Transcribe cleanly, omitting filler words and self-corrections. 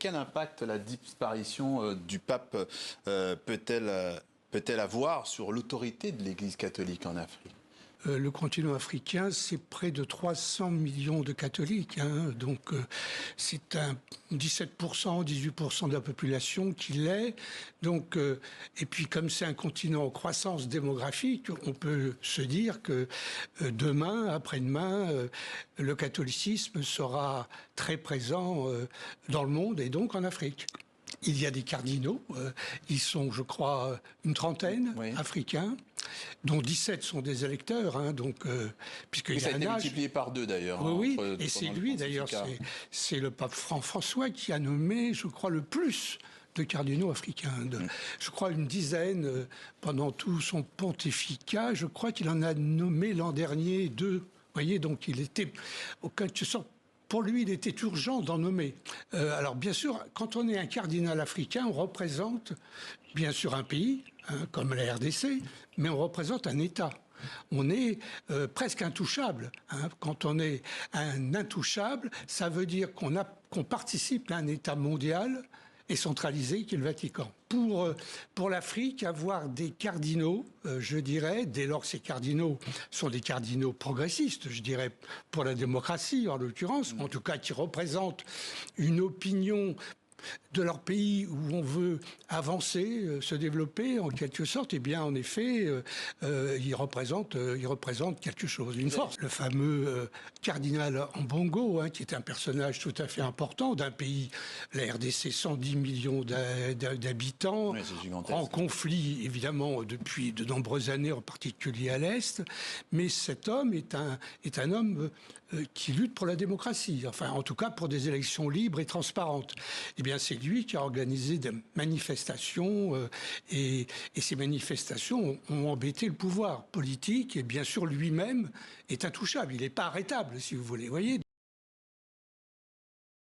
quel impact la disparition du pape peut-elle avoir sur l'autorité de l'Église catholique en Afrique? Le continent africain, c'est près de 300 millions de catholiques. Donc, c'est un 17%, 18% de la population qui l'est. Donc, et puis, comme c'est un continent en croissance démographique, on peut se dire que demain, après-demain, le catholicisme sera très présent dans le monde et donc en Afrique. Il y a des cardinaux, ils sont, je crois, une trentaine, oui, africains, dont 17 sont des électeurs, donc puisqu'il y a ça a été multiplié par 2 d'ailleurs. Oui, et c'est lui d'ailleurs, c'est le pape François qui a nommé, je crois, le plus de cardinaux africains. Je crois une dizaine pendant tout son pontificat. Je crois qu'il en a nommé l'an dernier 2. Vous voyez, donc il était, en quelque sorte, pour lui, il était urgent d'en nommer. Alors, bien sûr, quand on est un cardinal africain, on représente, bien sûr, un pays, comme la RDC, mais on représente un État. On est presque intouchable. Quand on est un intouchable, ça veut dire qu'on participe à un État mondial et centralisé qui est le Vatican. Pour l'Afrique, avoir des cardinaux, je dirais, dès lors que ces cardinaux sont des cardinaux progressistes, je dirais, pour la démocratie en l'occurrence, en tout cas qui représentent une opinion de leur pays où on veut avancer, se développer en quelque sorte, eh bien en effet, ils représentent quelque chose, une force. Le fameux cardinal Ambongo, qui est un personnage tout à fait important d'un pays, la RDC, 110 millions d'habitants, oui, en conflit évidemment depuis de nombreuses années, en particulier à l'Est, mais cet homme est un homme qui lutte pour la démocratie, enfin en tout cas pour des élections libres et transparentes. Eh bien c'est lui qui a organisé des manifestations et ces manifestations ont embêté le pouvoir politique et bien sûr lui-même est intouchable, il n'est pas arrêtable si vous voulez, voyez.